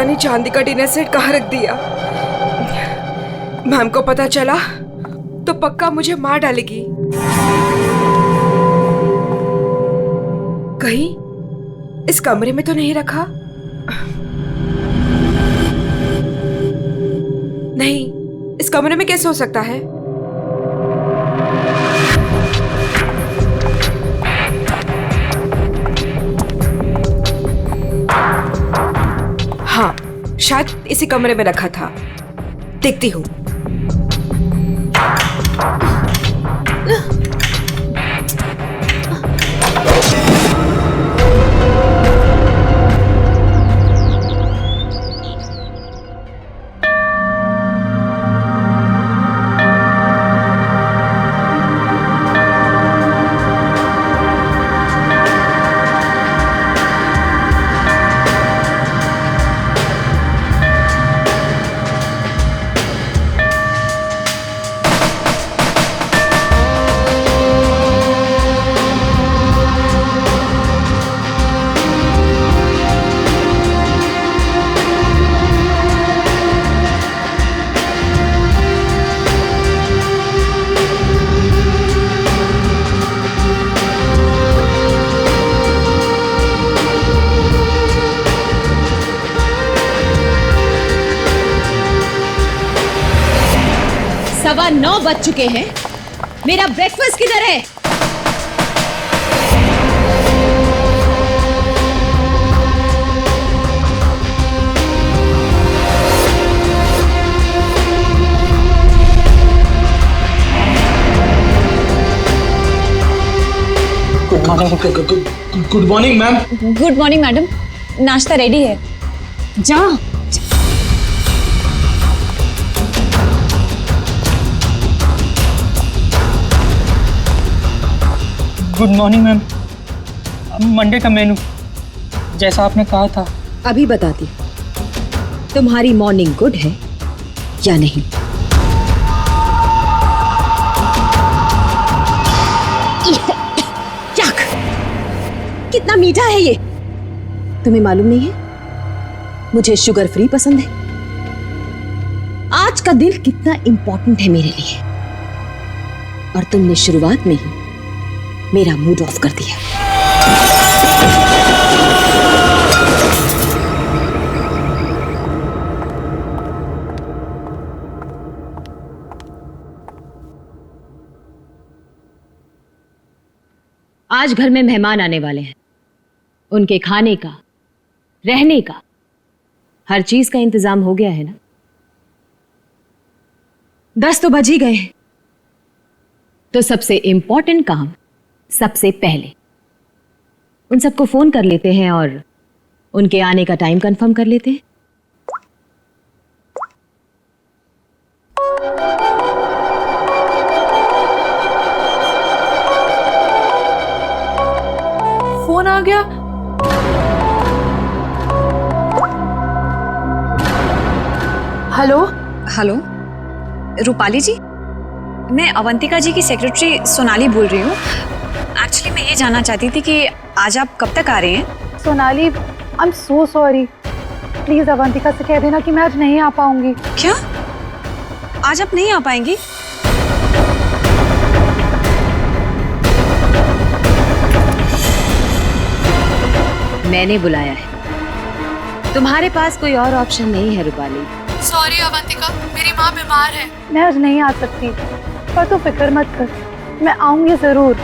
नहीं चांदी का डिनर सेट कहाँ रख दिया। मैम को पता चला तो पक्का मुझे मार डालेगी। कहीं इस कमरे में तो नहीं रखा? नहीं, इस कमरे में कैसे हो सकता है? हाँ, शायद इसी कमरे में रखा था। देखती हूँ। सवा 9 बज चुके हैं। मेरा ब्रेकफास्ट किधर है? Good morning ma'am. Good morning madam, नाश्ता रेडी है। जा। Good morning ma'am. मंडे का मेनू जैसा आपने कहा था। अभी बताती तुम्हारी मॉर्निंग गुड है या नहीं। कितना मीठा है ये, तुम्हें मालूम नहीं है मुझे शुगर फ्री पसंद है। आज का दिन कितना इंपॉर्टेंट है मेरे लिए, और तुमने शुरुआत में ही मेरा मूड ऑफ कर दिया। आज घर में मेहमान आने वाले हैं। उनके खाने का, रहने का, हर चीज का इंतजाम हो गया है ना? 10 तो बज ही गए। तो सबसे इंपॉर्टेंट काम सबसे पहले उन सबको फोन कर लेते हैं और उनके आने का टाइम कंफर्म कर लेते हैं। फोन आ गया। हेलो हेलो, रूपाली जी, मैं अवंतिका जी की सेक्रेटरी सोनाली बोल रही हूँ। एक्चुअली मैं ये जानना चाहती थी कि आज आप कब तक आ रहे हैं? Sonali, I am so sorry. Please Avantika से कह देना कि मैं आज नहीं आ पाऊंगी। क्या? आज आप नहीं आ पाएंगी? मैंने बुलाया है, तुम्हारे पास कोई और ऑप्शन नहीं है रूपाली। सॉरी अवंतिका, मेरी माँ बीमार है। मैं आज नहीं आ सकती, पर तू फिक्र मत कर, मैं आऊंगी जरूर।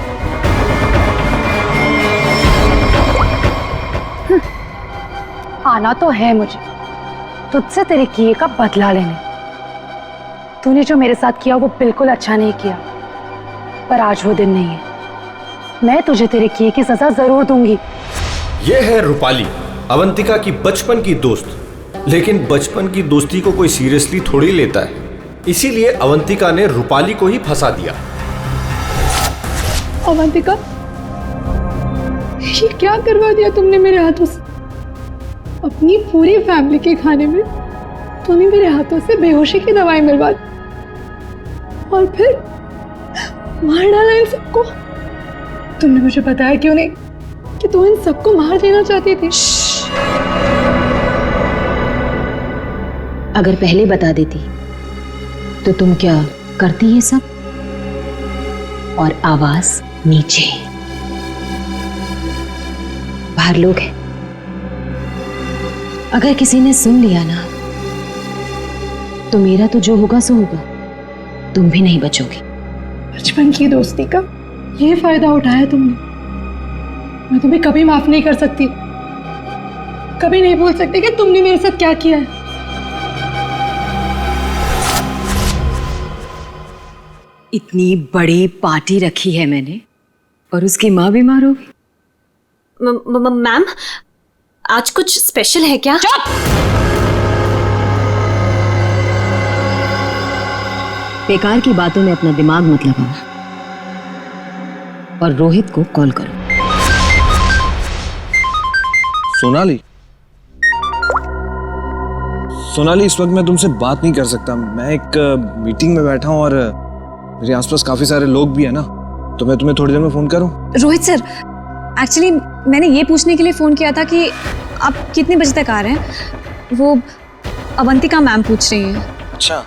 आना तो है मुझे, तुझसे तेरे किए का बदला लेने। तूने जो मेरे साथ किया वो बिल्कुल अच्छा नहीं किया, पर आज वो दिन नहीं है। मैं तुझे तेरे किए की सजा जरूर दूंगी। ये है रूपाली, अवंतिका की बचपन की दोस्त। लेकिन बचपन की दोस्ती को कोई सीरियसली थोड़ी लेता है, इसीलिए अवंतिका ने रूपाली को ही फंसा दिया। अवंतिका, ये क्या करवा दिया तुमने मेरे हाथों से? अपनी पूरी फैमिली के खाने में तूने मेरे हाथों से बेहोशी की दवाई मिलवा दी, और फिर मार डाला इन सबको। तुमने मुझे बताया क्यों नहीं कि तू इन सबको मार देना चाहती थी? अगर पहले बता देती तो तुम क्या करती ये सब? और आवाज नीचे, बाहर लोग हैं, अगर किसी ने सुन लिया ना तो मेरा तो जो होगा सो होगा, तुम भी नहीं बचोगी। बचपन की दोस्ती का ये फायदा उठाया तुमने। मैं तुम्हें कभी माफ नहीं कर सकती, कभी नहीं भूल सकती कि तुमने मेरे साथ क्या किया है। इतनी बड़ी पार्टी रखी है मैंने और उसकी माँ बीमार हो गई। मैम, आज कुछ स्पेशल है क्या? चुप! बेकार की बातों में अपना दिमाग मत लगाओ और रोहित को कॉल करो। सोनाली, इस वक्त मैं तुमसे बात नहीं कर सकता। मैं एक मीटिंग में बैठा हूँ और मेरे आसपास काफी सारे लोग भी है ना, तो मैं तुम्हें थोड़ी देर में फोन करूँ? रोहित सर, एक्चुअली मैंने ये पूछने के लिए फ़ोन किया था कि आप कितने बजे तक आ रहे हैं। वो अवंतिका मैम पूछ रही हैं। अच्छा,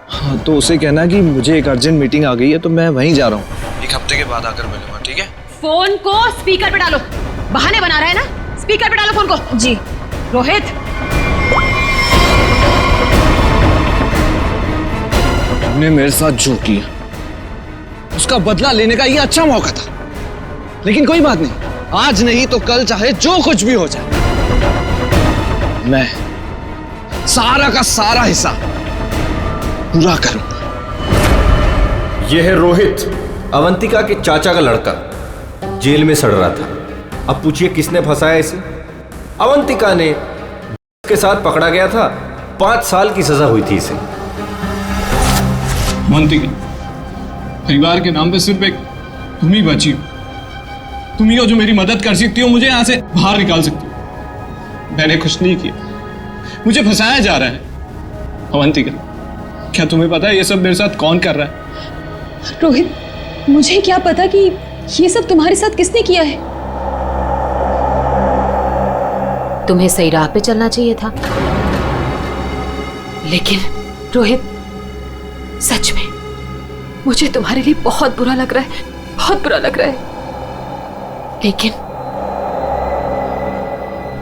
हाँ, तो उसे कहना कि मुझे एक अर्जेंट मीटिंग आ गई है, तो मैं वहीं जा रहा हूँ। एक हफ्ते के बाद आकर मिलूंगा, ठीक है? फोन को स्पीकर पे डालो। बहाने बना रहा है ना, स्पीकर पे डालो फोन को। जी। रोहित, तुमने मेरे साथ जो किया उसका बदला लेने का ये अच्छा मौका था, लेकिन कोई बात नहीं, आज नहीं तो कल चाहे जो कुछ भी हो जाए, मैं सारा का सारा हिस्सा पूरा करूंगा। यह है रोहित, अवंतिका के चाचा का लड़का, जेल में सड़ रहा था। अब पूछिए किसने फंसाया इसे? अवंतिका ने। के साथ पकड़ा गया था, 5 साल की सजा हुई थी इसे। अवंतिका, परिवार के नाम पे सिर्फ एक तुम ही बची हो। तुम ही हो जो मेरी मदद कर सकती हो, मुझे यहां से बाहर निकाल सकती हो। मैंने कुछ नहीं किया, मुझे फंसाया जा रहा है। अवंतिका, क्या तुम्हें पता है ये सब मेरे साथ कौन कर रहा है? रोहित, मुझे क्या पता कि ये सब तुम्हारे साथ किसने किया है। तुम्हें सही राह पे चलना चाहिए था, लेकिन रोहित, सच में मुझे तुम्हारे लिए बहुत बुरा लग रहा है, बहुत बुरा लग रहा है, लेकिन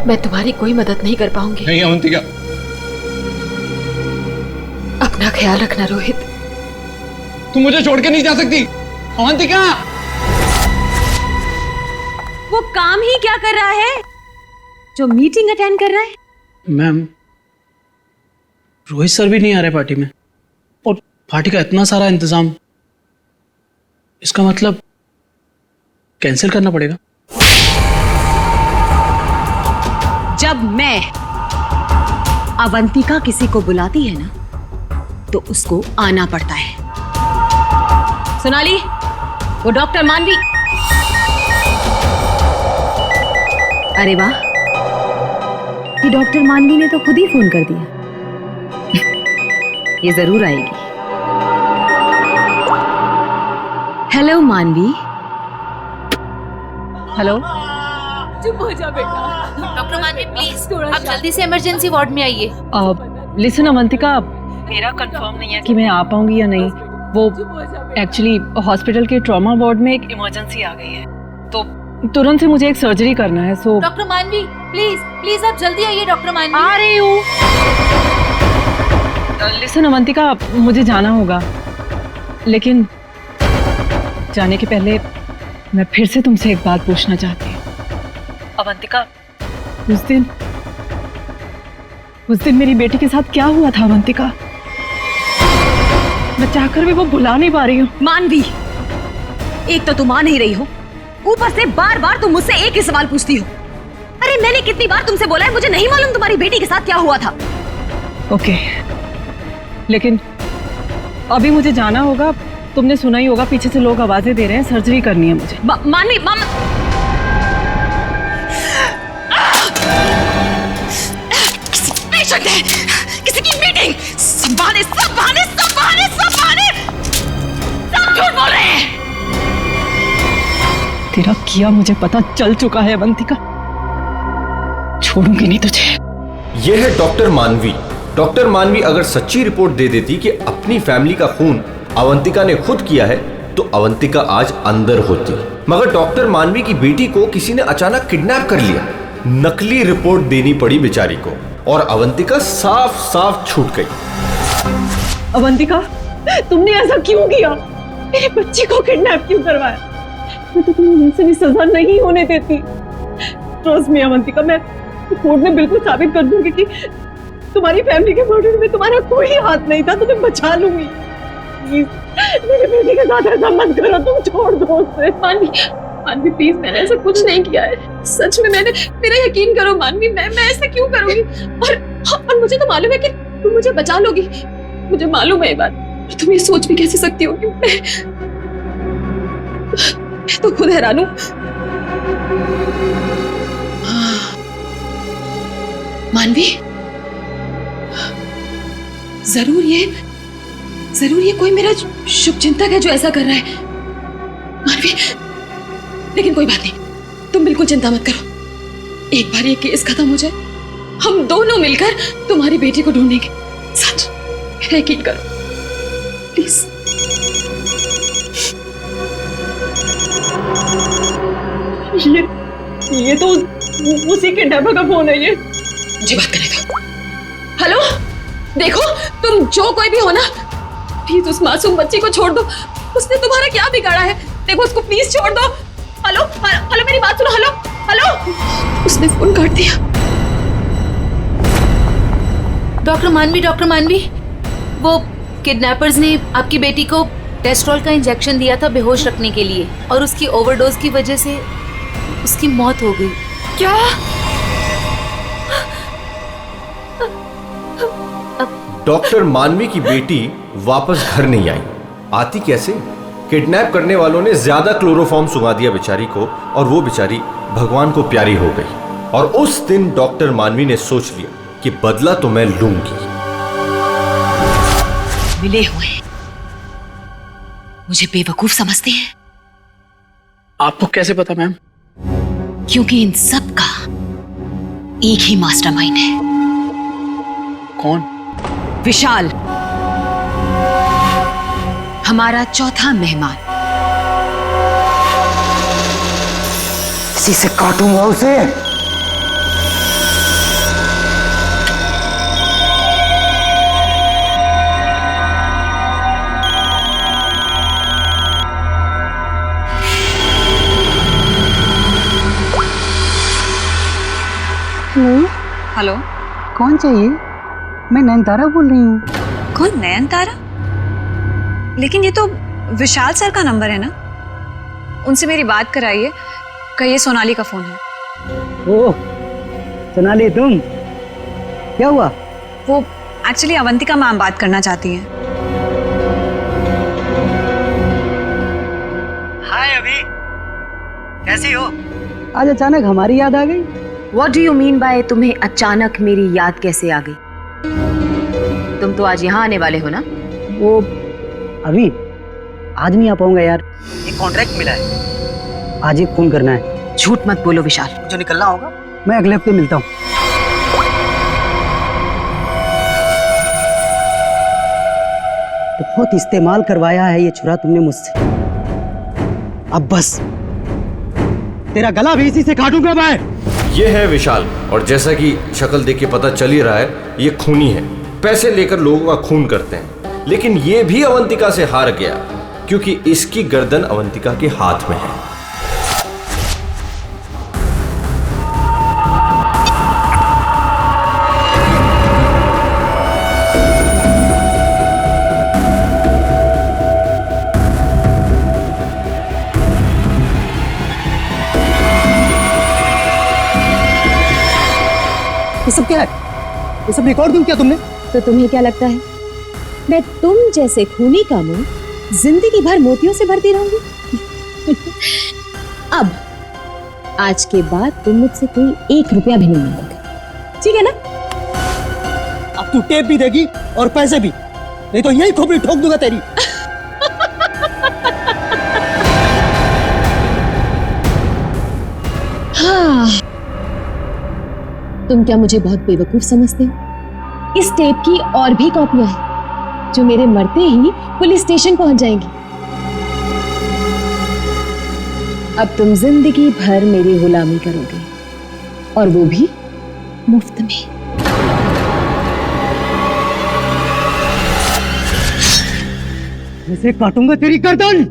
मैं तुम्हारी कोई मदद नहीं कर पाऊंगी। नहीं अवंतिका, अपना ख्याल रखना रोहित। तुम मुझे छोड़ के नहीं जा सकती। अवंतिका, वो काम ही क्या कर रहा है जो मीटिंग अटेंड कर रहा है? मैम, रोहित सर भी नहीं आ रहे पार्टी में, और पार्टी का इतना सारा इंतजाम, इसका मतलब कैंसिल करना पड़ेगा। जब मैं अवंतिका किसी को बुलाती है ना तो उसको आना पड़ता है। सोनाली, वो डॉक्टर मानवी। अरे वाह, ये डॉक्टर मानवी ने तो खुद ही फोन कर दिया। ये जरूर आएगी। हेलो मानवी। हेलो। चुप हो जा बेटा। डॉक्टर मानवी, प्लीज आप जल्दी से इमरजेंसी वार्ड में आइए। लिसन अवंतिका, मेरा कंफर्म नहीं है कि मैं आ पाऊंगी या नहीं। वो एक्चुअली हॉस्पिटल के ट्रॉमा वार्ड में एक इमरजेंसी आ गई है, तो तुरंत से मुझे एक सर्जरी करना है। सो डॉक्टर मानवी, प्लीज प्लीज आप जल्दी आइए। डॉक्टर मानवी, आ रही हूँ। लिसन अवंतिका, मुझे जाना होगा, लेकिन जाने के पहले मैं फिर से तुमसे एक बात पूछना चाहती हूँ। अवंतिका, उस दिन मेरी बेटी के साथ क्या हुआ था अवंतिका? मैं चाहकर भी वो भुला नहीं पा रही हूँ। मानवी, एक तो तुम आ नहीं रही हो, ऊपर से बार बार तुम मुझसे एक ही सवाल पूछती हो। अरे मैंने कितनी बार तुमसे बोला है, मुझे नहीं मालूम तुम्हारी बेटी के साथ क्या हुआ था। ओके, लेकिन अभी मुझे जाना होगा। तुमने सुना ही होगा, पीछे से लोग आवाजें दे रहे हैं, सर्जरी करनी है मुझे। मानवी, किसी पेशेंट है, किसी की मीटिंग, सब बहाने, सब बहाने, सब बहाने, सब बहाने, सब झूठ बोल रहे हैं। तेरा किया मुझे पता चल चुका है अवंतिका, छोड़ूंगी नहीं तुझे। यह है डॉक्टर मानवी, डॉक्टर मानवी अगर सच्ची रिपोर्ट दे देती कि अपनी फैमिली का खून अवंतिका ने खुद किया है तो अवंतिका आज अंदर होती, मगर डॉक्टर मानवी की बेटी को किसी ने अचानक किडनैप कर लिया। नकली रिपोर्ट देनी पड़ी बेचारी को और अवंतिका साफ साफ छूट गई। अवंतिका, तुमने ऐसा क्यों किया? मेरे बच्चे को किडनैप क्यों करवाया? मैं तो तुम्हें उनसे भी सजा नहीं होने देती। ट्रस्ट मी अवंतिका, मैं कोर्ट में बिल्कुल साबित कर दूंगी कि तुम्हारी फैमिली के मर्डर में तुम्हारा कोई हाथ नहीं था। तुम्हें बचा लूंगी। प्लीज मेरे बेटे के साथ ऐसा मत करो, तुम छोड़ दो उसे। मानवी प्लीज, मैंने ऐसा कुछ नहीं किया है। सच में मेरा यकीन करो मानवी, मैं ऐसा क्यों करूंगी? और मुझे तो मालूम है कि तुम मुझे बचा लोगी। मुझे मालूम है ये बात, और तुम ये सोच भी कैसे सकती हो कि मैं तो खुद हैरान हूं। मानवी, जरूर ये कोई मेरा शुभचिंतक है जो ऐसा कर रहा है। मानवी, लेकिन कोई बात नहीं, तुम बिल्कुल चिंता मत करो। एक बार ये केस खत्म हो जाए, हम दोनों मिलकर तुम्हारी बेटी को ढूंढेंगे। सच, मेरा यकीन करो प्लीज। ये तो उसी के डब्बा का फोन है। ये मुझे बात करने दो। हेलो, देखो तुम जो कोई भी हो ना, प्लीज उस मासूम बच्ची को छोड़ दो। उसने तुम्हारा क्या बिगाड़ा है? देखो उसको प्लीज छोड़ दो। हेलो हेलो, मेरी बात सुनो। हेलो हेलो, उसने फोन काट दिया। डॉक्टर मानवी, वो किडनैपर्स ने आपकी बेटी को टेस्ट्रॉल का इंजेक्शन दिया था बेहोश रखने के लिए, और उसकी ओवरडोज की वजह से उसकी मौत हो गई। क्या? डॉक्टर मानवी की बेटी वापस घर नहीं आई। आती कैसे? किडनैप करने वालों ने ज्यादा क्लोरोफॉर्म सुंघा दिया बेचारी को, और वो बेचारी भगवान को प्यारी हो गई। और उस दिन डॉक्टर मानवी ने सोच लिया कि बदला तो मैं लूंगी। मिले हुए मुझे बेवकूफ समझते हैं। आपको कैसे पता मैम? क्योंकि इन सब का एक ही मास्टरमाइंड है। कौन? विशाल, हमारा चौथा मेहमान। इसी से काटूंगा उसे। हेलो, कौन चाहिए? मैं नयनतारा बोल रही हूँ। कौन? नयनतारा? लेकिन ये तो विशाल सर का नंबर है ना, उनसे मेरी बात कराइए। कहिए सोनाली का फोन है। ओह सोनाली, तुम? क्या हुआ? वो एक्चुअली अवंतिका मैम बात करना चाहती हैं। हाय अभी, कैसी हो? आज अचानक हमारी याद आ गई। What do you mean by तुम्हें अचानक मेरी याद कैसे आ गई? तुम तो आज यहाँ आने वाले हो ना? वो अभी आज नहीं आ पाऊंगा यार, एक कॉन्ट्रैक्ट मिला है, आज एक फोन करना है। झूठ मत बोलो विशाल। जो निकलना होगा मैं अगले हफ्ते मिलता हूँ। बहुत इस्तेमाल करवाया है ये छुरा तुमने मुझसे, अब बस तेरा गला भी इसी से काटूंगा मैं। ये है विशाल, और जैसा कि शक्ल देख के पता चल ही रहा है, ये खूनी है। पैसे लेकर लोगों का खून करते हैं, लेकिन ये भी अवंतिका से हार गया क्योंकि इसकी गर्दन अवंतिका के हाथ में है। ये सब क्या है? ये सब रिकॉर्ड दूं क्या तुमने? तो तुम्हें क्या लगता है मैं तुम जैसे खूनी का मुंह जिंदगी भर मोतियों से भरती रहूंगी? अब आज के बाद तुम मुझसे कोई 1 रुपया भी नहीं मांगोगे, ठीक है ना? अब तू टेप भी देगी और पैसे भी, नहीं तो यही खोपड़ी ठोक दूंगा तेरी। हाँ, तुम क्या मुझे बहुत बेवकूफ समझते हो? इस टेप की और भी कॉपियां हैं जो मेरे मरते ही पुलिस स्टेशन पहुंच जाएंगी। अब तुम जिंदगी भर मेरी गुलामी करोगे और वो भी मुफ्त में। इसे काटूंगा तेरी गर्दन।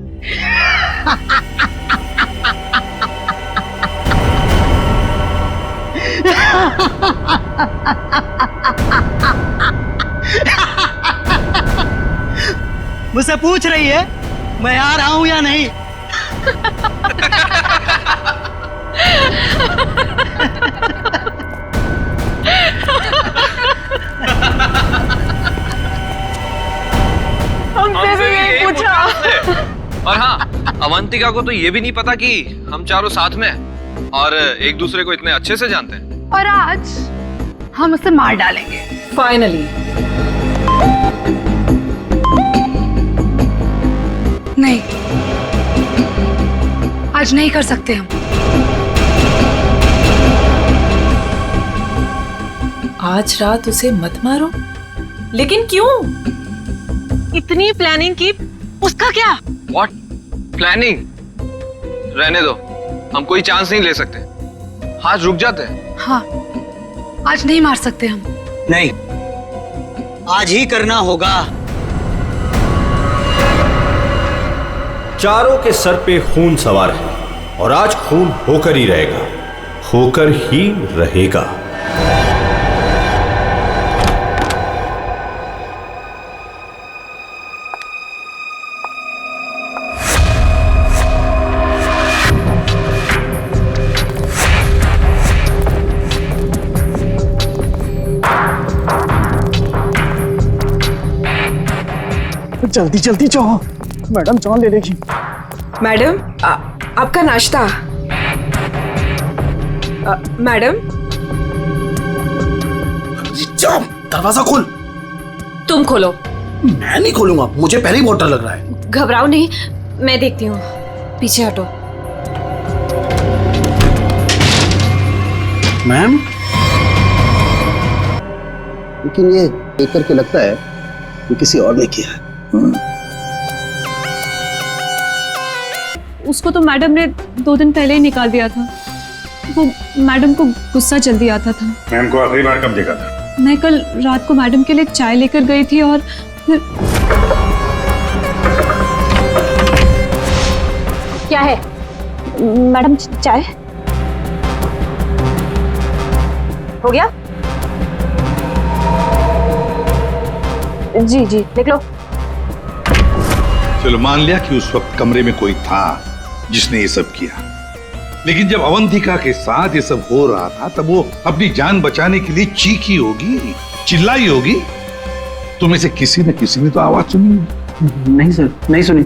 मुझसे पूछ रही है मैं आ रहा हूं या नहीं? हमसे भी यही पूछा। और हाँ, अवंतिका को तो ये भी नहीं पता कि हम चारों साथ में हैं और एक दूसरे को इतने अच्छे से जानते हैं। और आज हम उसे मार डालेंगे फाइनली। नहीं, आज नहीं कर सकते हम। आज रात उसे मत मारो। लेकिन क्यों? इतनी प्लानिंग की, उसका क्या? What planning? रहने दो, हम कोई चांस नहीं ले सकते। आज रुक जाते हैं। हाँ, आज नहीं मार सकते हम। नहीं, आज ही करना होगा। चारों के सर पे खून सवार है और आज खून होकर ही रहेगा, होकर ही रहेगा। जल्दी जल्दी जाओ, मैडम चाय ले लेगी। मैडम आपका नाश्ता। मैडम जाओ, दरवाजा खोल। तुम खोलो। मैं नहीं खोलूंगा, मुझे पहले ही बहुत डर लग रहा है। घबराओ नहीं, मैं देखती हूँ। पीछे हटो। मैम, लेकिन ये देख करके लगता है कि किसी और ने किया है। उसको तो मैडम ने 2 दिन पहले ही निकाल दिया था। वो मैडम को गुस्सा जल्दी आता था। मैम को आखिरी बार कब देखा था? मैं कल रात को मैडम के लिए चाय लेकर गई थी और फिर... क्या है मैडम? चाय हो गया? जी जी, देख लो। चलो मान लिया कि उस वक्त कमरे में कोई था जिसने ये सब किया, लेकिन जब अवंतिका के साथ ये सब हो रहा था तब वो अपनी जान बचाने के लिए चीखी होगी, चिल्लाई होगी। तुम्हें से किसी न किसी ने तो आवाज सुनी। नहीं सर, नहीं सुनी।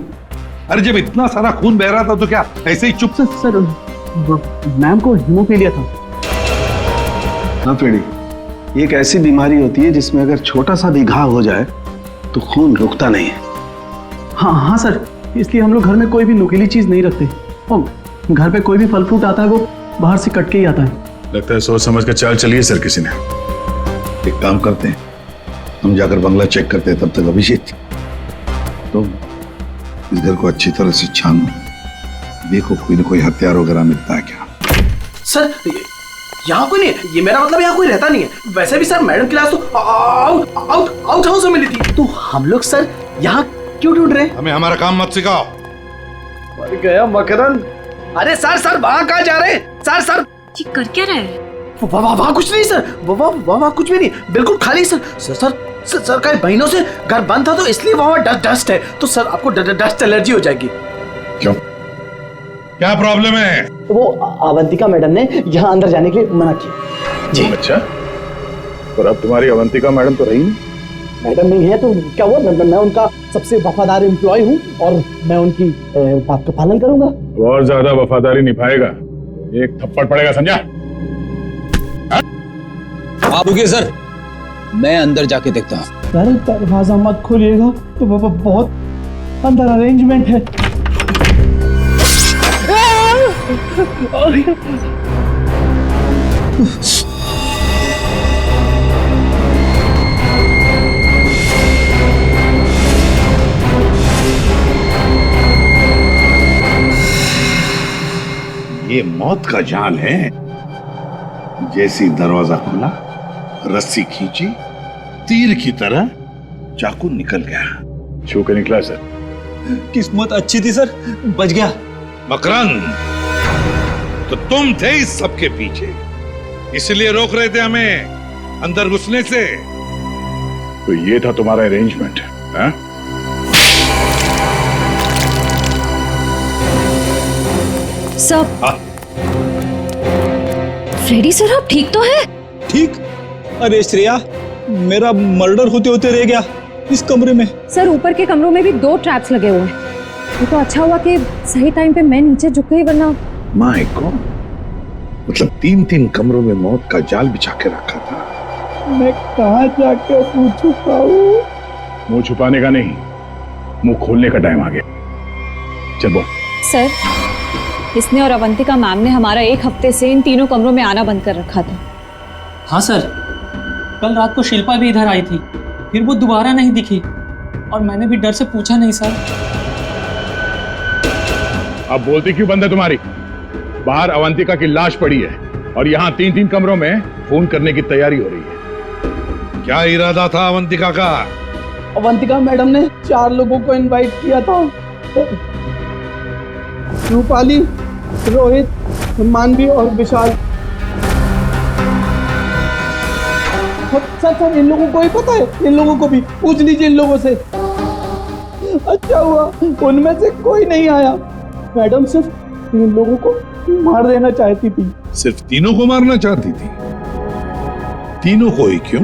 अरे जब इतना सारा खून बह रहा था तो क्या ऐसे ही चुप से? सर मैम को हीमोफीलिया था। हाँ पेड़ी, ये एक ऐसी बीमारी होती है जिसमें अगर छोटा सा भी घाव हो जाए तो खून रुकता नहीं है। हाँ हाँ सर, इसलिए हम लोग घर में कोई भी नुकीली चीज नहीं रखते। और घर पे कोई भी फल फ्रूट आता है वो बाहर से कट के ही आता है। लगता है सोच समझ कर चाल चलिए सर किसी ने। एक काम करते हैं, हम जाकर बंगला चेक करते हैं, तब तक अभिषेक तो इस घर को अच्छी तरह से छानो, देखो कोई न कोई हथियार वगैरह मिलता है क्या। सर यहाँ कोई नहीं है, ये मेरा मतलब यहाँ कोई रहता नहीं है। वैसे भी सर मैडम की लाश तो आउट हाउस में मिली थी, तो हम लोग सर यहाँ क्यों ढूंढ रहे हैं? हमें हमारा काम मत सिखाओ। मर गया मकरंद। अरे सर वहाँ कहाँ जा रहे हैं? सर ये कर क्या रहे हैं? वहाँ कुछ नहीं सर, वहाँ कुछ भी नहीं, बिल्कुल खाली सर। सर कई महीनों से घर बंद था तो इसलिए वहाँ डस्ट है, तो सर आपको डस्ट एलर्जी हो जाएगी। क्यों, क्या प्रॉब्लम है? वो अवंतिका मैडम ने यहाँ अंदर जाने के लिए मना किया जी। अच्छा, और अब तुम्हारी अवंतिका मैडम तो रही नहीं? मैडम नहीं है तो क्या हुआ, मैं उनका सबसे वफादार एम्प्लॉय हूँ और मैं उनकी बात का पालन करूंगा। और ज्यादा वफादारी निभाएगा, एक थप्पड़ पड़ेगा, समझा? आप रुकिए सर, मैं अंदर जाके देखता हूँ। सर दरवाजा मत खोलिएगा, तो बहुत अंदर अरेंजमेंट है। ये मौत का जाल है। जैसी दरवाजा खुला, रस्सी खींची, तीर की तरह चाकू निकल गया। छू के निकला सर। किस्मत अच्छी थी सर, बच गया। मकरंद, तो तुम थे इस सबके पीछे, इसलिए रोक रहे थे हमें अंदर घुसने से। तो ये था तुम्हारा अरेंजमेंट, हाँ? सब फ्रेडी सर, आप ठीक तो है? ठीक? अरे श्रेया, मेरा मर्डर होते होते रह गया इस कमरे में। सर, ऊपर के कमरों में भी 2 ट्रैप्स लगे हुए हैं। ये तो अच्छा हुआ कि सही टाइम पे मैं नीचे झुक गई, वरना माय गॉड, मतलब 3-3 कमरों में मौत का जाल बिछा के रखा था। मैं कहाँ जाके मुंह छुपाऊं? मुंह छुपाने का नहीं, मुंह खोलने का टाइम आ गया। चल बोल। सर, इसने और अवंतिका मैम ने हमारा 1 हफ्ते से इन तीनों कमरों में आना बंद कर रखा था। हाँ सर, कल रात को शिल्पा भी इधर आई थी, फिर वो दोबारा नहीं दिखी और मैंने भी डर से पूछा नहीं सर। अब बोलती क्यों बंद है तुम्हारी? बाहर अवंतिका की लाश पड़ी है और यहाँ 3-3 कमरों में फोन करने की तैयारी हो रही है। क्या इरादा था अवंतिका का? अवंतिका मैडम ने 4 लोगों को इनवाइट किया था। रूपाली, रोहित, मानवी और विशाल। सर, इन लोगों को ही पता है, इन लोगों को भी पूछ लीजिए इन लोगों से। अच्छा हुआ उनमें से कोई नहीं आया। मैडम सिर्फ इन लोगों को मार देना चाहती थी। सिर्फ तीनों को मारना चाहती थी? तीनों को ही क्यों?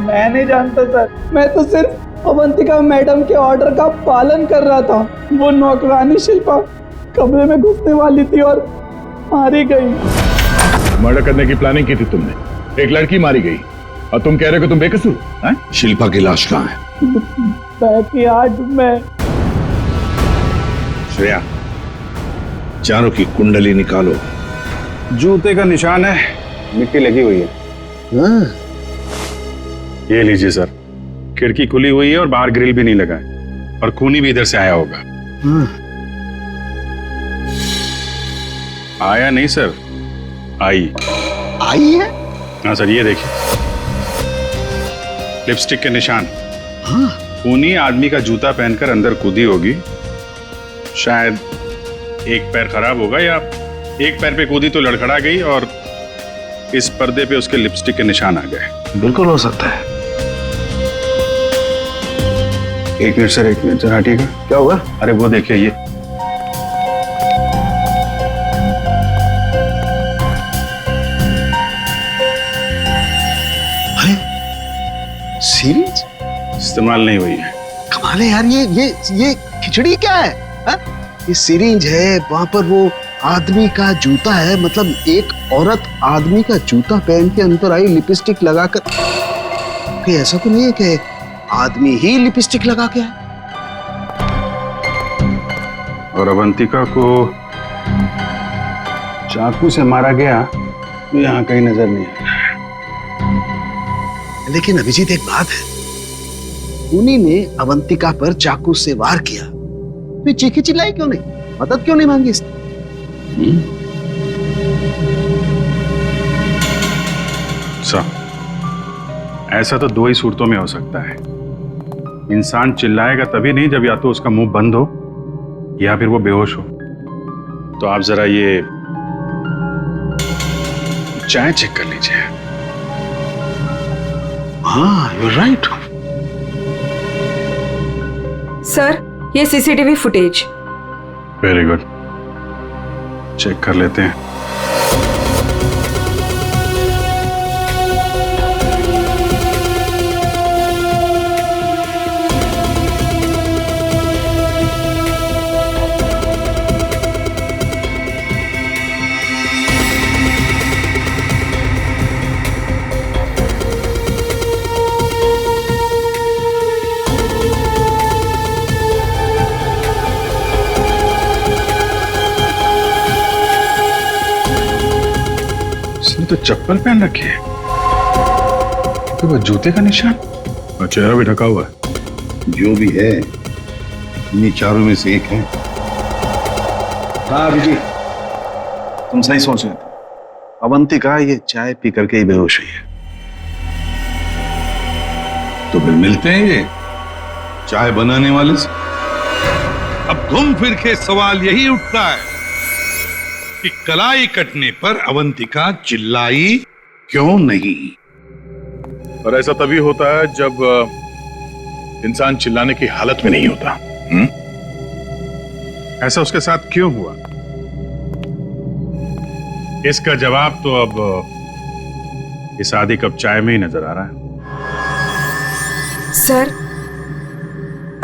मैं नहीं जानता सर, मैं तो सिर्फ अवंतिका मैडम के ऑर्डर का पालन कर रहा था। वो नौकरानी शिल्पा कमरे में घुसने वाली थी और मारी गई। मर्डर करने की प्लानिंग की थी तुमने, एक लड़की मारी गई और तुम कह रहे हो कि तुम बेकसूर हैं? शिल्पा की लाश कहाँ है? बैकयार्ड में। श्रेया, चारों की कुंडली निकालो। जूते का निशान है, मिट्टी लगी हुई है। ये लीजिए सर, खिड़की खुली हुई है और बाहर ग्रिल भी नहीं लगा है और खूनी भी इधर से आया होगा। आया नहीं सर, आई है। हाँ सर, ये देखिए लिपस्टिक के निशान। खूनी आदमी का जूता पहनकर अंदर कूदी होगी। शायद एक पैर खराब होगा या एक पैर पे कूदी तो लड़खड़ा गई और इस पर्दे पे उसके लिपस्टिक के निशान आ गए। बिल्कुल हो सकता है। एक मिनट सर, एक मिनट सर, हटिएगा। क्या हुआ? अरे वो देखिए, ये सीरीज इस्तेमाल नहीं हुई है। कमाल है यार, ये खिचड़ी क्या है? हा? ये सिरिंज है, वहां पर वो आदमी का जूता है। मतलब एक औरत आदमी का जूता पहन के अंदर आई लिपस्टिक लगाकर। कहीं ऐसा तो नहीं है कि आदमी ही लिपस्टिक लगा के आए? और अवंतिका को चाकू से मारा गया तो यहाँ कहीं नजर नहीं आया। लेकिन अभिजीत, एक बात है, उन्हीं ने अवंतिका पर चाकू से वार किया, तो चीखी चिल्लाई क्यों नहीं? मदद क्यों नहीं मांगी इसने? ऐसा तो 2 ही सूरतों में हो सकता है। इंसान चिल्लाएगा तभी नहीं जब या तो उसका मुंह बंद हो या फिर वो बेहोश हो। तो आप जरा ये चाय चेक कर लीजिए। हाँ, you're right. सर, ये CCTV footage. Very good, check कर लेते हैं। तो चप्पल पहन रखी है, तो वो जूते का निशान और चेहरा भी ढका हुआ है। जो भी है, इन्हीं चारों में से एक है। हाँ अभिजीत, तुम सही सोच रहे थे। अवंतिका ये चाय पी करके ही बेहोश हुई है। तो फिर मिलते हैं ये चाय बनाने वाले से। अब घूम फिर के सवाल यही उठता है कि कलाई कटने पर अवंतिका चिल्लाई क्यों नहीं? और ऐसा तभी होता है जब इंसान चिल्लाने की हालत में नहीं होता। ऐसा उसके साथ क्यों हुआ? इसका जवाब तो अब इस आधी कप चाय में ही नजर आ रहा है। सर,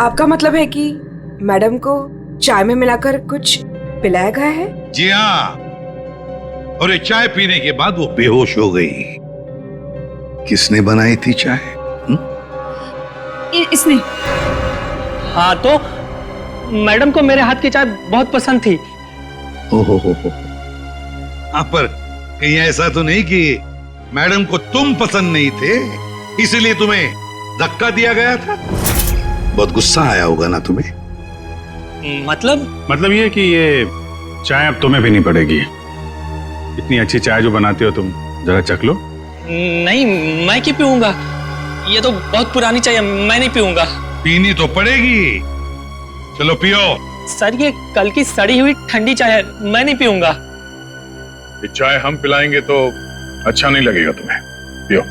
आपका मतलब है कि मैडम को चाय में मिलाकर कुछ पिलाया गया है? जी हाँ, और ये चाय पीने के बाद वो बेहोश हो गई। किसने बनाई थी चाय? इसने। हाँ, तो मैडम को मेरे हाथ की चाय बहुत पसंद थी। हो। हाँ, पर कहीं ऐसा तो नहीं कि मैडम को तुम पसंद नहीं थे इसलिए तुम्हें धक्का दिया गया था? बहुत गुस्सा आया होगा ना तुम्हें? मतलब ये कि ये चाय अब तुम्हें भी नहीं पड़ेगी। इतनी अच्छी चाय जो बनाते हो तुम, जरा चख लो। नहीं, मैं क्यों पीऊंगा? ये तो बहुत पुरानी चाय है, मैं नहीं पीऊंगा। पीनी तो पड़ेगी। चलो पियो। सर, ये कल की सड़ी हुई ठंडी चाय है, मैं नहीं पीऊंगा। ये चाय हम पिलाएंगे तो अच्छा नहीं लगेगा तुम्हें। पियो।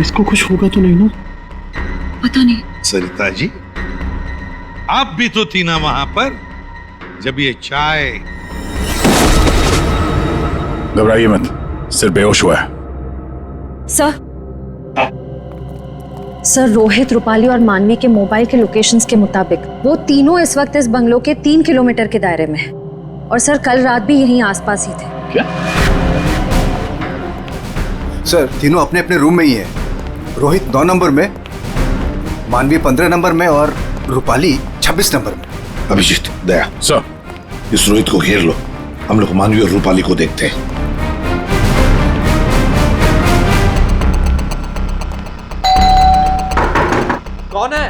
इसको कुछ होगा तो नहीं ना? पता नहीं। सरिता जी, आप भी तो थी ना वहां पर जब ये चाय। घबराइए मत, सिर्फ बेहोश हुआ है। सर, रोहित, रूपाली और मानवी के मोबाइल के लोकेशंस के मुताबिक वो तीनों इस वक्त इस बंगलो के 3 किलोमीटर के दायरे में है। और सर, कल रात भी यहीं आसपास ही थे। क्या? सर, तीनों अपने अपने रूम में ही है। रोहित 9 नंबर में, मानवी 15 नंबर में और रूपाली 26 नंबर में। अभिजीत, दया सर, इस रोहित को घेर लो। हम लोग मानवी और रूपाली को देखते हैं। कौन है?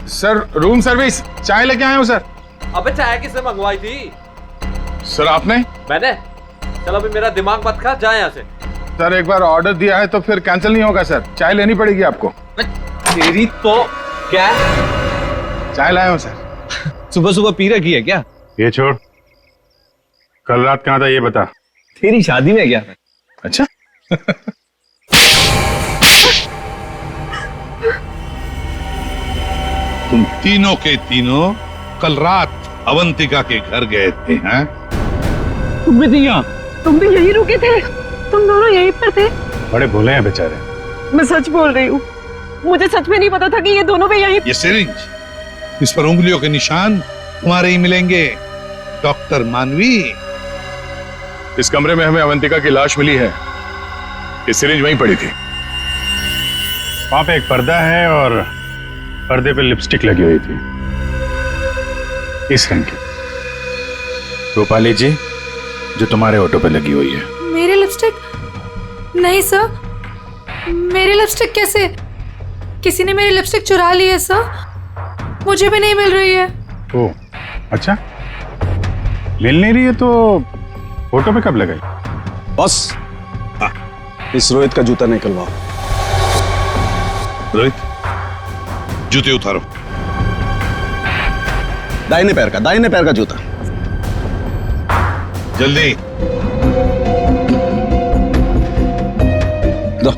Sir, room service. चाय लेके आए हो सर। अबे चाय किसने मंगवाई थी? सर, आपने? मैंने। चलो अभी मेरा दिमाग मत खा, जा यहाँ से। सर, एक बार ऑर्डर दिया है तो फिर कैंसिल नहीं होगा सर। चाय लेनी पड़ेगी आपको। तेरी तो क्या? चाय लाया हूँ सर। सुबह सुबह पी रखी है क्या? ये छोड़, कल रात कहाँ था ये बता। तेरी शादी में गया था। अच्छा। तुम तीनों के तीनों कल रात अवंतिका के घर गए थे, हैं? तुम भी थी यहाँ? तुम भी यही रुके थे? तुम दोनों यहीं पर थे? बड़े भोले हैं बेचारे। मैं सच बोल रही हूँ, मुझे सच में नहीं पता था कि ये दोनों भी यहीं। ये सिरिंज, इस पर उंगलियों के निशान तुम्हारे ही मिलेंगे। डॉक्टर मानवी, इस कमरे में हमें अवंतिका की लाश मिली है। ये सिरिंज वहीं पड़ी थी। वहां पे एक पर्दा है और पर्दे पे लिपस्टिक लगी हुई थी, इस रंग की। रूपाली जी, जो तुम्हारे ऑटो पे लगी हुई है। मेरी लिपस्टिक? नहीं सर, मेरी लिपस्टिक कैसे? किसी ने मेरी लिपस्टिक चुरा ली है सर, मुझे भी नहीं मिल रही है। ओह, अच्छा, मिल नहीं रही है तो फोटो पे कब लगाई? बॉस, इस रोहित का जूता निकलवाओ। रोहित, जूते उतारो। दाहिने पैर का जूता। जल्दी। दो।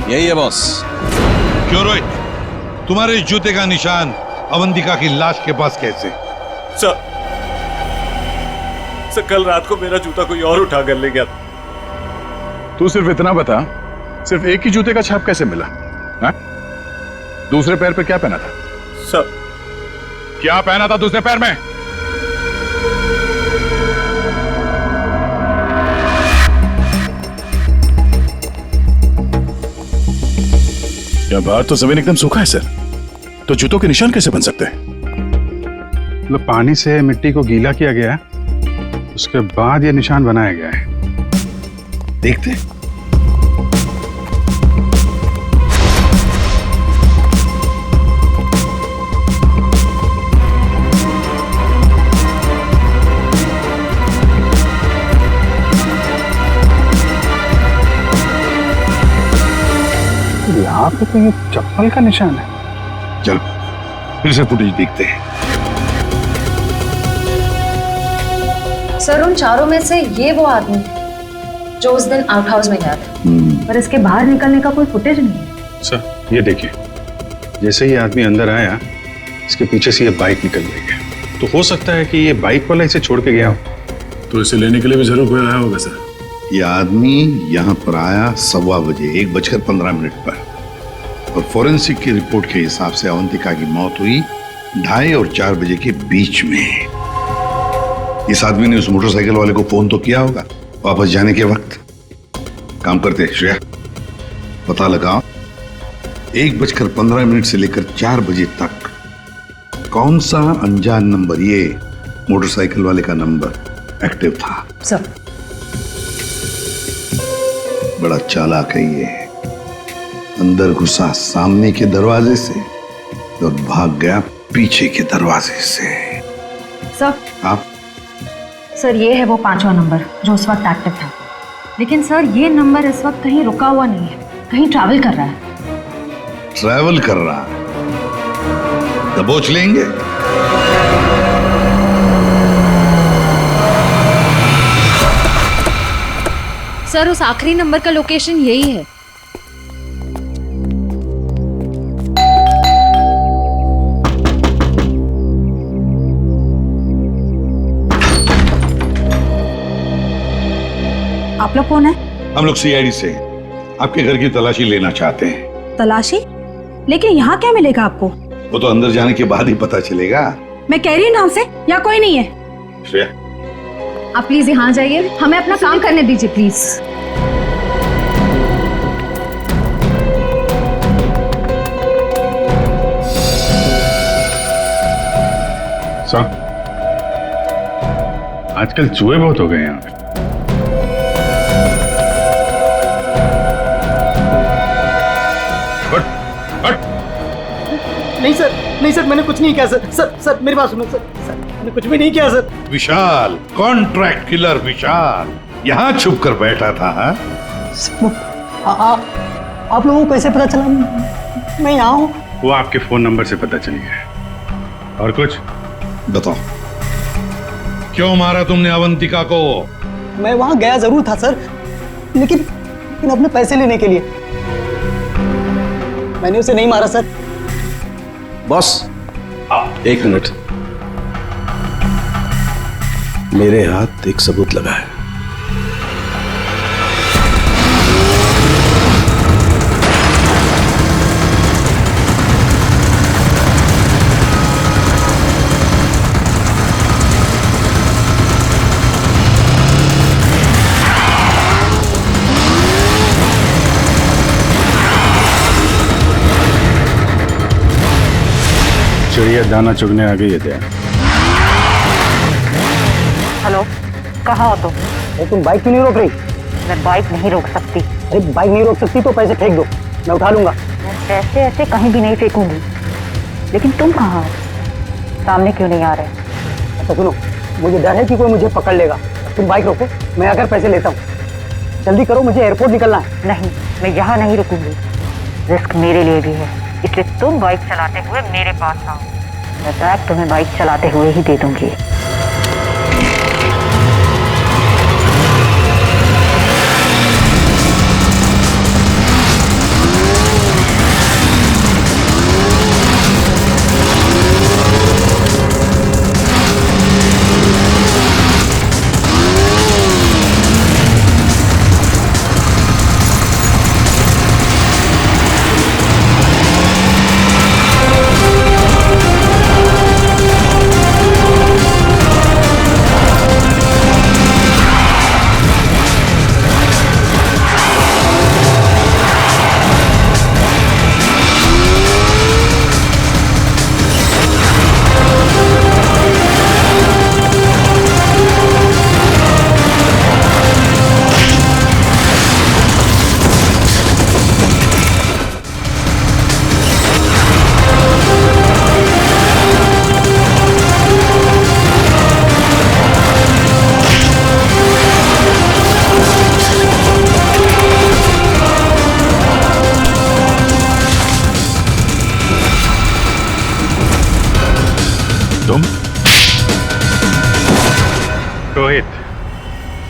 यही है बॉस। क्यों रोहित, तुम्हारे इस जूते का निशान अवंतिका की लाश के पास कैसे? सर, कल रात को मेरा जूता कोई और उठा कर ले गया। तू सिर्फ इतना बता, सिर्फ एक ही जूते का छाप कैसे मिला? हा? दूसरे पैर पे क्या पहना था? सर, क्या पहना था दूसरे पैर में? क्या बात, तो जमीन एकदम सूखा है सर। तो जूतों के निशान कैसे बन सकते हैं? मतलब पानी से मिट्टी को गीला किया गया है, उसके बाद ये निशान बनाया गया है। देखते यहाँ पे तो ये चप्पल का निशान है। चलो फिर से फुटेज देखते हैं। सर उन चारों में से ये वो आदमी जो उस दिन आउट हाउस में गया था, पर इसके बाहर निकलने का कोई फुटेज नहीं है। सर ये देखिए, जैसे ही आदमी अंदर आया, इसके पीछे से ये बाइक निकल गई है। तो हो सकता है कि ये बाइक वाला इसे छोड़ के गया हो। तो इसे लेने के लिए भी जरूर कोई आया होगा सर। ये आदमी यहाँ पर आया 1:15 बजे, 1:15 पर, और फोरेंसिक की रिपोर्ट के हिसाब से अवंतिका की मौत हुई 2:30 और 4 बजे के बीच में। इस आदमी ने उस मोटरसाइकिल वाले को फोन तो किया होगा वापस जाने के वक्त। काम करते श्रेया, पता लगाओ 1:15 से लेकर 4 बजे तक कौन सा अनजान नंबर, ये मोटरसाइकिल वाले का नंबर एक्टिव था। सर बड़ा चालाक है ये। अंदर घुसा सामने के दरवाजे से और भाग गया पीछे के दरवाजे से। सर आप सर ये है वो 5वां नंबर जो उस वक्त एक्टिव था, लेकिन सर ये नंबर इस वक्त कहीं रुका हुआ नहीं है, कहीं ट्रैवल कर रहा है। ट्रैवल कर रहा है, दबोच लेंगे। सर उस आखिरी नंबर का लोकेशन यही है। आप लोग कौन है? हम लोग सीआईडी से आपके घर की तलाशी लेना चाहते हैं। तलाशी? लेकिन यहाँ क्या मिलेगा आपको? वो तो अंदर जाने के बाद ही पता चलेगा। मैं कह रही हूँ नाम से, यहाँ कोई नहीं है। श्रेया आप प्लीज यहाँ जाइए, हमें अपना काम करने दीजिए प्लीज। सर आजकल चूहे बहुत हो गए यहाँ पे। नहीं सर, मैंने कुछ नहीं किया सर। सर मेरी बात सुनो सर, मैंने कुछ भी नहीं किया सर। विशाल, कॉन्ट्रैक्ट किलर विशाल यहाँ छुप कर बैठा था। आप लोगों को कैसे पता चला मैं यहाँ हूँ? वो आपके फोन नंबर से पता चल गया। और कुछ बताओ, क्यों मारा तुमने अवंतिका को? मैं वहां गया जरूर था सर, लेकिन अपने पैसे लेने के लिए। मैंने उसे नहीं मारा सर। बॉस 1 मिनट, मेरे हाथ एक सबूत लगा है। चिड़िया दाना चुगने आ गई है क्या? हेलो, कहाँ हो तुम? तुम बाइक क्यों नहीं रोक रही? मैं बाइक नहीं रोक सकती। अरे बाइक नहीं रोक सकती तो पैसे फेंक दो, मैं उठा लूंगा। मैं पैसे ऐसे कहीं भी नहीं फेंकूंगी। लेकिन तुम कहाँ हो? सामने क्यों नहीं आ रहे? अच्छा सुनो, मुझे डर है कि कोई मुझे पकड़ लेगा। तुम बाइक रोको, मैं आकर पैसे लेता हूँ। जल्दी करो, मुझे एयरपोर्ट निकलना है। नहीं, मैं यहाँ नहीं रुकूंगी। रिस्क मेरे लिए भी है, इसलिए तुम बाइक चलाते हुए मेरे पास आओ। मैं बैग तुम्हें बाइक चलाते हुए ही दे दूंगी।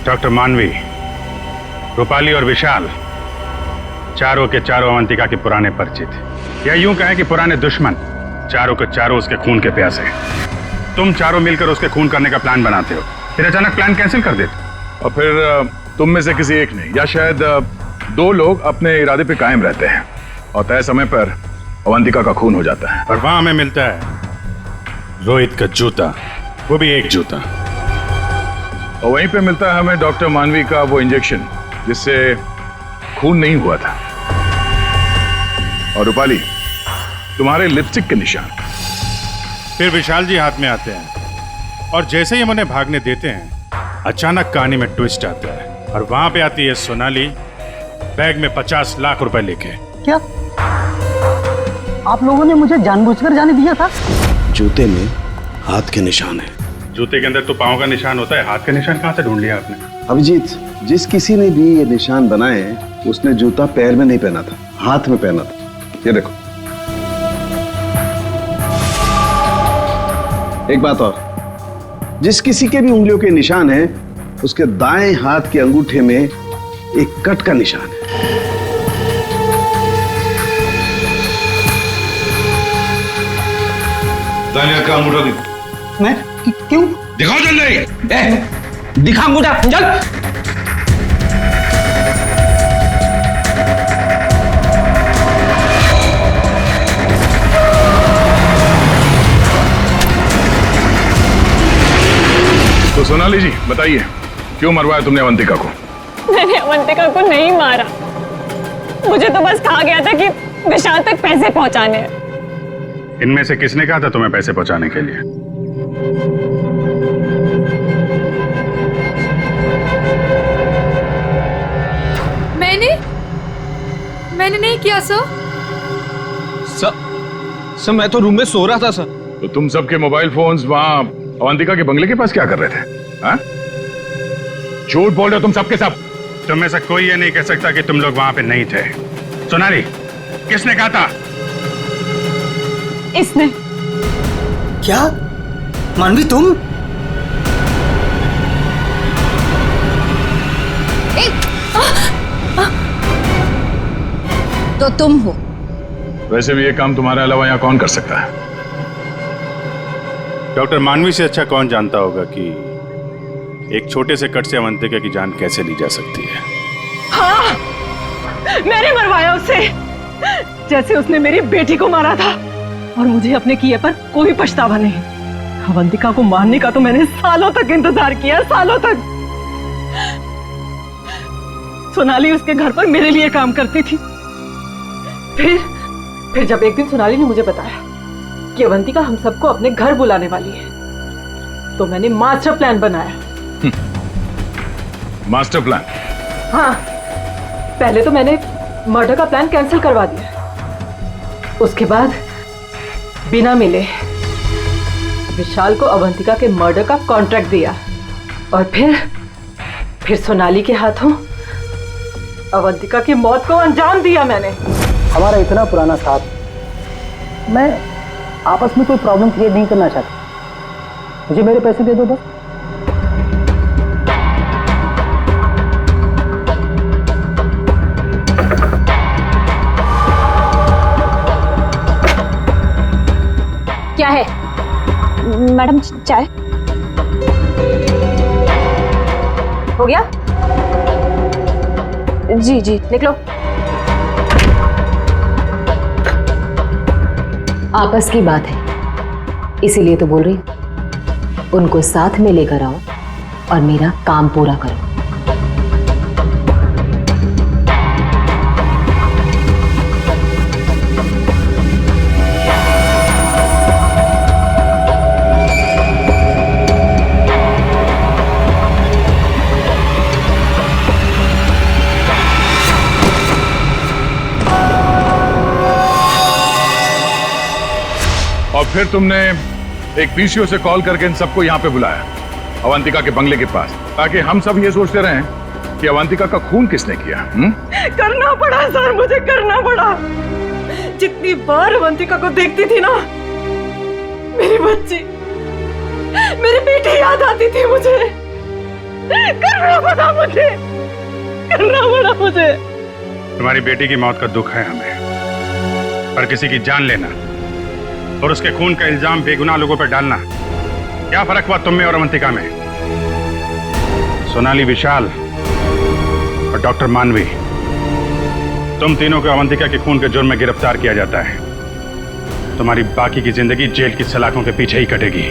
डॉक्टर मानवी, रूपाली और विशाल चारों के चारों अवंतिका के पुराने परिचित, या यूं कहें कि पुराने दुश्मन। चारों के चारों उसके खून के प्यासे। तुम चारों मिलकर उसके खून करने का प्लान बनाते हो, फिर अचानक प्लान कैंसिल कर देते हो। और फिर तुम में से किसी एक ने या शायद दो लोग अपने इरादे पे कायम रहते हैं और तय समय पर अवंतिका का खून हो जाता है। और वहां हमें मिलता है रोहित का जूता, वो भी एक जूता। और वहीं पे मिलता है हमें डॉक्टर मानवी का वो इंजेक्शन जिससे खून नहीं हुआ था। और रूपाली, तुम्हारे लिपस्टिक के निशान। फिर विशाल जी हाथ में आते हैं और जैसे ही हम उन्हें भागने देते हैं, अचानक कहानी में ट्विस्ट आता है और वहां पे आती है सोनाली बैग में 50 लाख रुपए लेके। क्या आप लोगों ने मुझे जानबूझकर जाने दिया था? जूते में हाथ के निशान है। जूते के अंदर तो पाँव का निशान होता है, हाथ का निशान कहाँ से ढूंढ लिया आपने? अभिजीत, जिस किसी ने भी ये निशान बनाए उसने जूता पैर में नहीं पहना था, हाथ में पहना था। ये देखो। एक बात और, जिस किसी के भी उंगलियों के निशान है उसके दाएं हाथ के अंगूठे में एक कट का निशान है। दाएं हाथ का अंगूठा दिखा। मैं क्यों? दिखाओ जल्दी। दिखा अंगूठा, चल। तो सोनाली जी बताइए, क्यों मरवाया तुमने अवंतिका को? मैंने अवंतिका को नहीं मारा, मुझे तो बस कहा गया था कि विशाल तक पैसे पहुंचाने हैं। इनमें से किसने कहा था तुम्हें पैसे पहुंचाने के लिए? मैंने नहीं किया सर। सर मैं तो रूम में सो रहा था सर। तो तुम सबके मोबाइल फोन्स वहां अवंतिका के बंगले के पास क्या कर रहे थे? हाँ? झूठ बोल रहे हो तुम सबके सब। तुम में से कोई ये नहीं कह सकता कि तुम लोग वहां पे नहीं थे। सोनाली, किसने कहा था? इसने। क्या मानवी तुम? तो तुम हो। वैसे भी ये काम तुम्हारे अलावा यहाँ कौन कर सकता है? डॉक्टर मानवी से अच्छा कौन जानता होगा कि एक छोटे से कट से अवंतिका की जान कैसे ली जा सकती है। हाँ, मैंने मरवाया उसे, जैसे उसने मेरी बेटी को मारा था। और मुझे अपने किए पर कोई पछतावा नहीं। अवंतिका को मारने का तो मैंने सालों तक इंतजार किया, सालों तक। सोनाली उसके घर पर मेरे लिए काम करती थी। फिर जब एक दिन सोनाली ने मुझे बताया कि अवंतिका हम सबको अपने घर बुलाने वाली है, तो मैंने मास्टर प्लान बनाया। Master plan? हाँ, पहले तो मैंने मर्डर का प्लान कैंसिल करवा दिया। उसके बाद बिना मिले विशाल को अवंतिका के मर्डर का कॉन्ट्रैक्ट दिया और फिर सोनाली के हाथों अवंतिका की मौत को अंजाम दिया मैंने। हमारा इतना पुराना साथ, मैं आपस में कोई प्रॉब्लम क्रिएट नहीं करना चाहता। मुझे मेरे पैसे दे दो बस। क्या है मैडम? चाय हो गया? जी जी, निकलो। आपस की बात है, इसीलिए तो बोल रही हूं। उनको साथ में लेकर आओ और मेरा काम पूरा करो। और फिर तुमने एक पीसीओ से कॉल करके इन सबको यहाँ पे बुलाया, अवंतिका के बंगले के पास, ताकि हम सब ये सोचते रहें कि अवंतिका का खून किसने किया। करना पड़ा सर, मुझे करना पड़ा। जितनी बार अवंतिका को देखती थी ना, मेरी बच्ची, मेरी बेटी याद आती थी मुझे। करना पड़ा मुझे, करना पड़ा मुझे। तुम्हारी बेटी की मौत का दुख है हमें, पर किसी की जान लेना और उसके खून का इल्जाम बेगुनाह लोगों पर डालना, क्या फर्क हुआ तुम में और अवंतिका में? सोनाली, विशाल और डॉक्टर मानवी, तुम तीनों को अवंतिका के खून के जुर्म में गिरफ्तार किया जाता है। तुम्हारी बाकी की जिंदगी जेल की सलाखों के पीछे ही कटेगी।